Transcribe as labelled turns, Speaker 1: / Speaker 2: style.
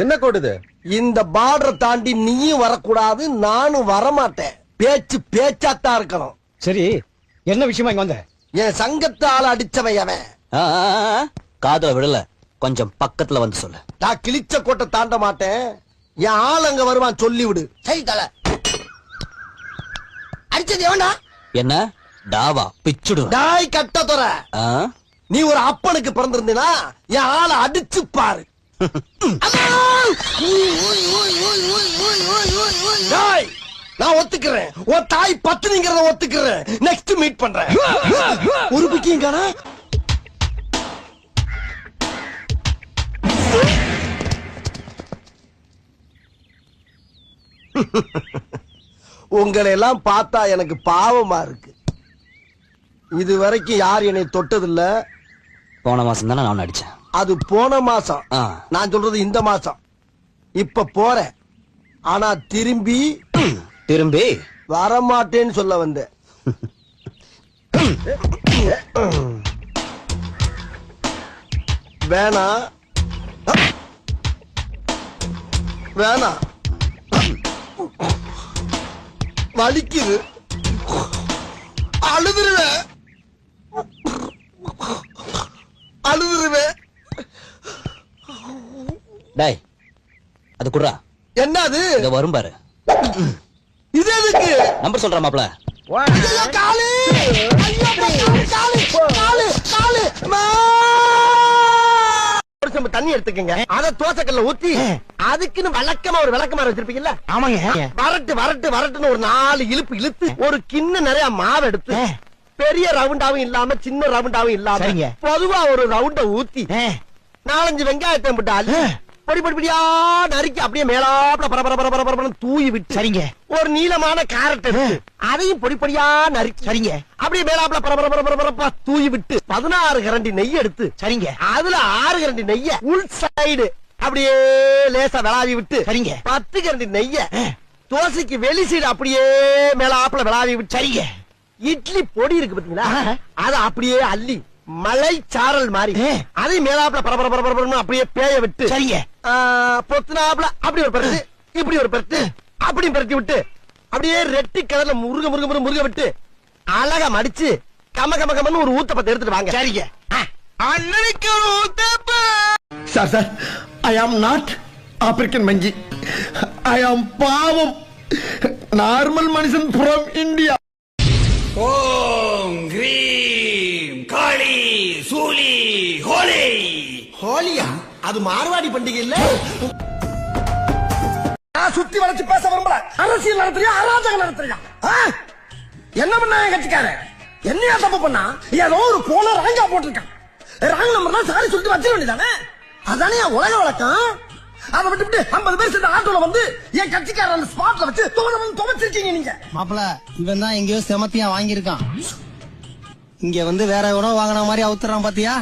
Speaker 1: என்ன கோடுது?
Speaker 2: இந்த பார்டர் தாண்டி நீயும் வரக்கூடாது, நானும் வரமாட்டேன். பேச்சு பேச்சாத்தான் இருக்கணும்.
Speaker 3: சரி, என்ன விஷயமா இங்க வந்த?
Speaker 2: என் சங்கத்தால அடிச்சவன் அவன்.
Speaker 4: காதுல விடல, கொஞ்சம் பக்கத்துல வந்து சொல்லு.
Speaker 2: நான் கிழிச்ச கோட்டை தாண்ட மாட்டேன். என் ஆள் அங்க வருவான், சொல்லி விடு. சரி தல. அடிச்சது எவன்டா?
Speaker 4: என்ன டாவா பிச்சுடு?
Speaker 2: டாய் கட்ட தொற. நீ ஒரு அப்பனுக்கு பிறந்திருந்தீனா என் ஆளை அடிச்சு பாரு. நான் ஒத்துக்கிறேன், உன் தாய் பத்துனிங்கிறத ஒத்துக்கிறேன். நெக்ஸ்ட் மீட் பண்றேன். ஒரு பிக்கியும் காணா. உங்களை எல்லாம் பார்த்தா எனக்கு பாவமா இருக்கு. இது வரைக்கும் யார் என்னை தொட்டதில்ல.
Speaker 4: போன மாசம் தானே நான் அடிச்சேன்.
Speaker 2: அது போன மாசம். நான் சொல்றது இந்த மாசம். இப்ப போறேன், ஆனா திரும்பி வரமாட்டேன்னு சொல்ல வந்தேன். வேணா வேணா, வலிக்குது, அழுதுருவேன் அழுதுருவேன்.
Speaker 4: டேய், அது குடுறா.
Speaker 2: என்ன அது?
Speaker 4: இங்க வரும் பாரு.
Speaker 2: இது எதுக்கு?
Speaker 4: நம்பர் சொல்ற மாப்ள.
Speaker 2: ஐயோ காலு, ஐயோ காலு காலு காலு. ஒரு சம்பு தண்ணி எடுத்துக்கங்க, அத தோசைக்கல்ல ஊத்தி அதுக்குன்னு வழக்கமா ஒரு விளக்கமா வச்சிருப்பீங்கல்ல?
Speaker 3: ஆமாங்க.
Speaker 2: வரட்டு வரட்டு வரட்டுன்னு ஒரு 4 இழுப்பு இழுத்து ஒரு கிண்ண நிறைய மாவு எடுத்து, பெரிய ரவுண்டாவும் இல்லாம சின்ன ரவுண்டாவும் இல்லாம பொதுவா ஒரு ரவுண்ட ஊத்தி 4-5 வெங்காயத்தை போட்டு அள்ளி பொடி பொடி பொடியா நறுக்கி அப்படியே மேலாப்ல பரபர தூவி விட்டு, சரிங்க, ஒரு நீளமான கேரட் எடுத்து அதையும் பொடி பொடியா நறுக்கி, சரிங்க, அப்படியே மேலாப்ல பரபர தூவி விட்டு 16 கரண்டி நெய் எடுத்து, சரிங்க, அதுல 6 கரண்டி நெய்ய உள் சைடு அப்படியே லேசா விளாவி விட்டு, சரிங்க, 10 கரண்டி நெய்ய தோசைக்கு வெளி சைடு அப்படியே மேலாப்ல விளாவி விட்டு, சரிங்க, இட்லி பொடி இருக்கு பாத்தீங்களா, அத அப்படியே அள்ளி மலை சாரல் மாதிரி அதை மேலாப்ல பரபர அப்படியே பேய விட்டு, சரிங்க, பொத்துனாப்ல அப்படி ஒரு பரட்டு, இப்படி ஒரு பரட்டு, அப்படி பரட்டி விட்டு அப்படியே ரெட்டி கலர்ல முருக விட்டு அழகா மடிச்சு கம கம கமன்னு ஒரு ஊத்தப்பத்தை எடுத்துட்டு வாங்க. சரிங்க. அண்ணனுக்கு ஒரு ஊத்தப்ப.
Speaker 1: Sir sir, I am not African மஞ்சி. ஐ ஆம் பாவம் நார்மல் மனுஷன் ஃப்ரம் இந்தியா.
Speaker 5: ஓம் கிரீம் காளி சூலி ஹோலி.
Speaker 2: ஹோலியா? அது மார்வாடி பண்டிகை இல்ல? சுத்தி வளைச்சு பேச விரும்பல. அரசியல் நடத்துறியா, அராஜகம் நடத்துறியா? என்ன பண்ண கட்சிக்கார? என்னையா தப்பு பண்ணா? ஏதோ ஒரு போன ராங்கா போட்டிருக்கான். ராங் நம்பர்லாம் சாரி சொல்லிட்டு வச்சிட வேண்டியதானே? அதானே உலக வழக்கம். அதை விட்டு 50 பேர் சேர்ந்த ஆட்டோல வந்து என் கட்சிக்கார அந்த ஸ்பாட்ல வச்சு துவச்சிருக்கீங்க நீங்க.
Speaker 6: மாப்பிள, இவன் தான் எங்கேயோ செமத்தியா வாங்கியிருக்கான். இங்க வந்து வேற உணவு வாங்கின மாதிரி அவுத்துறான் பாத்தியா?